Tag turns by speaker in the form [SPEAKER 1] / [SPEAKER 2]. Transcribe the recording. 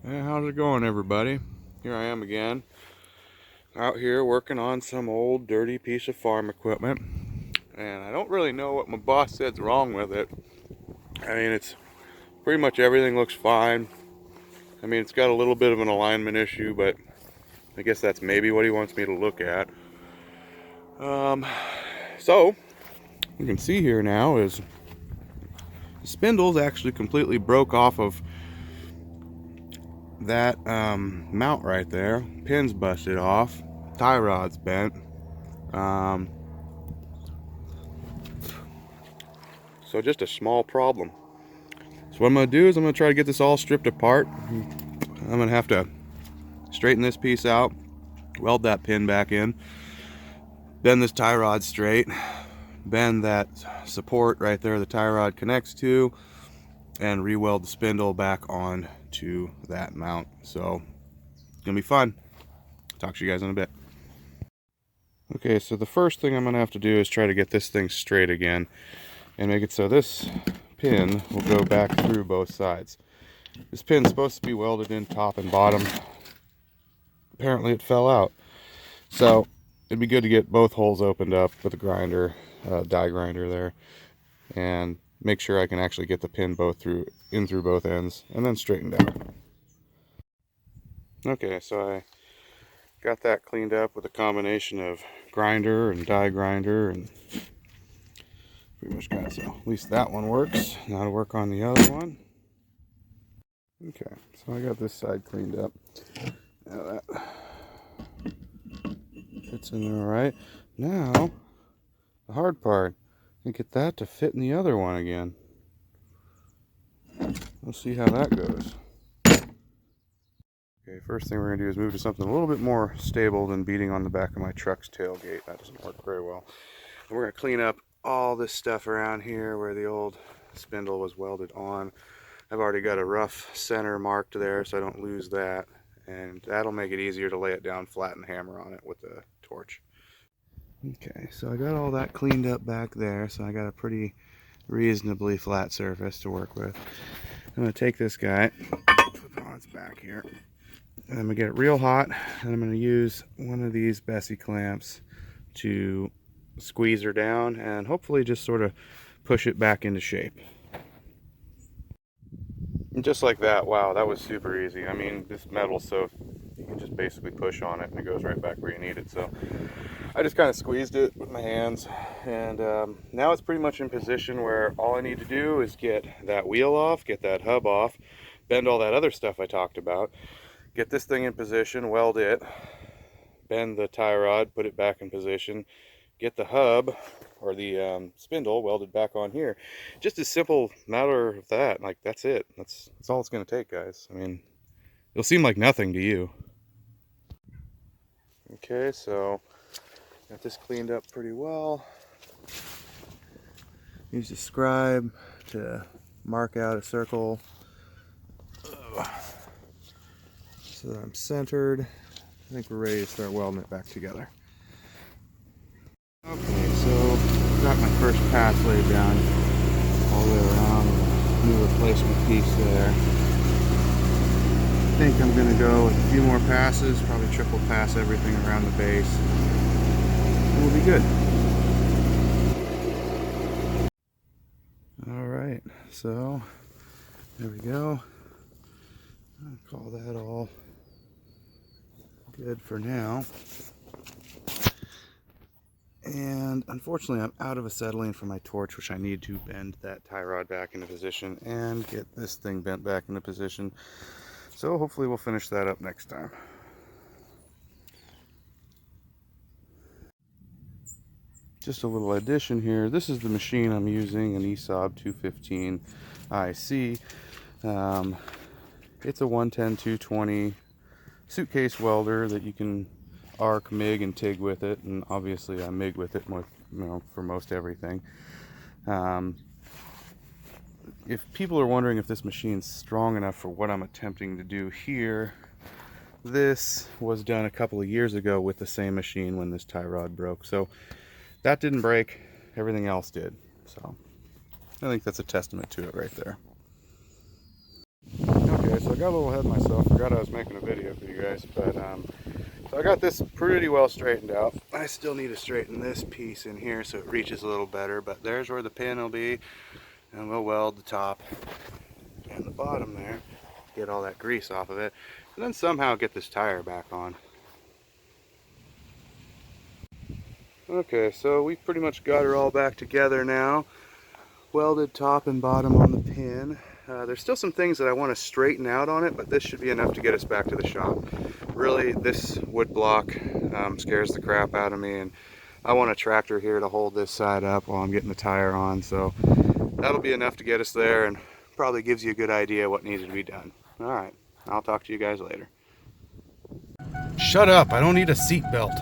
[SPEAKER 1] Hey, how's it going, everybody? Here I am again, out here working on some old dirty piece of farm equipment, and I don't really know what my boss said's wrong with it. I mean, it's pretty much everything looks fine. I mean, it's got a little bit of an alignment issue, but I guess that's maybe what he wants me to look at. Um, so you can see here now is the spindles actually completely broke off of that mount right there. Pins busted off, tie rod's bent. Um, so just a small problem. So what I'm going to do is I'm going to try to get this all stripped apart. I'm going to have to straighten this piece out, weld that pin back in, bend this tie rod straight, bend that support right there the tie rod connects to, and re-weld the spindle back on to that mount. So it's going to be fun. Talk to you guys in a bit. Okay, so the first thing I'm going to have to do is try to get this thing straight again and make it so this pin will go back through both sides. This pin's supposed to be welded in top and bottom. Apparently it fell out. So it'd be good to get both holes opened up with a grinder, die grinder there, and make sure I can actually get the pin in through both ends and then straightened out. Okay, so I got that cleaned up with a combination of grinder and die grinder, and pretty much got it. So at least that one works. Now to work on the other one. Okay, so I got this side cleaned up. Now that fits in there all right. Now, the hard part, is get that to fit in the other one again. We'll see how that goes. Okay, first thing we're going to do is move to something a little bit more stable than beating on the back of my truck's tailgate. That doesn't work very well. And we're going to clean up all this stuff around here where the old spindle was welded on. I've already got a rough center marked there so I don't lose that, and that'll make it easier to lay it down flat and hammer on it with the torch. Okay, so I got all that cleaned up back there, so I got a pretty reasonably flat surface to work with. I'm going to take this guy, flip it on its back here, and I'm going to get it real hot, and I'm going to use one of these Bessie clamps to squeeze her down and hopefully just sort of push it back into shape. And just like that, wow, that was super easy. I mean, this metal's so you can just basically push on it and it goes right back where you need it. So I just kind of squeezed it with my hands, and now it's pretty much in position where all I need to do is get that wheel off, get that hub off, bend all that other stuff I talked about, get this thing in position, weld it, bend the tie rod, put it back in position, get the hub or the spindle welded back on here. Just a simple matter of that. Like, that's it. That's all it's going to take, guys. I mean, it'll seem like nothing to you. Okay, so got this cleaned up pretty well. Use the scribe to mark out a circle so that I'm centered. I think we're ready to start welding it back together. Okay, so got my first pass laid down all the way around with a new replacement piece there. I think I'm going to go with a few more passes, probably triple pass everything around the base, and we'll be good. Alright, so there we go. I'll call that all good for now. And unfortunately I'm out of acetylene for my torch, which I need to bend that tie rod back into position and get this thing bent back into position. So hopefully we'll finish that up next time. Just a little addition here. This is the machine I'm using, an ESOB 215 IC. It's a 110-220 suitcase welder that you can arc, MIG, and TIG with it, and obviously I MIG with it, for most everything. If people are wondering if this machine's strong enough for what I'm attempting to do here, this was done a couple of years ago with the same machine when this tie rod broke. So that didn't break, everything else did. So I think that's a testament to it right there. Okay, Okay, so I got a little ahead of myself. Forgot I was making a video for you guys, but so I got this pretty well straightened out. I still need to straighten this piece in here so it reaches a little better, but there's where the pin will be, and we'll weld the top and the bottom there, get all that grease off of it, and then somehow get this tire back on. Okay, so we've pretty much got her all back together now. Welded top and bottom on the pin. There's still some things that I want to straighten out on it, but this should be enough to get us back to the shop. Really, this wood block scares the crap out of me, and I want a tractor here to hold this side up while I'm getting the tire on, so that'll be enough to get us there and probably gives you a good idea what needs to be done. Alright, I'll talk to you guys later. Shut up, I don't need a seat belt.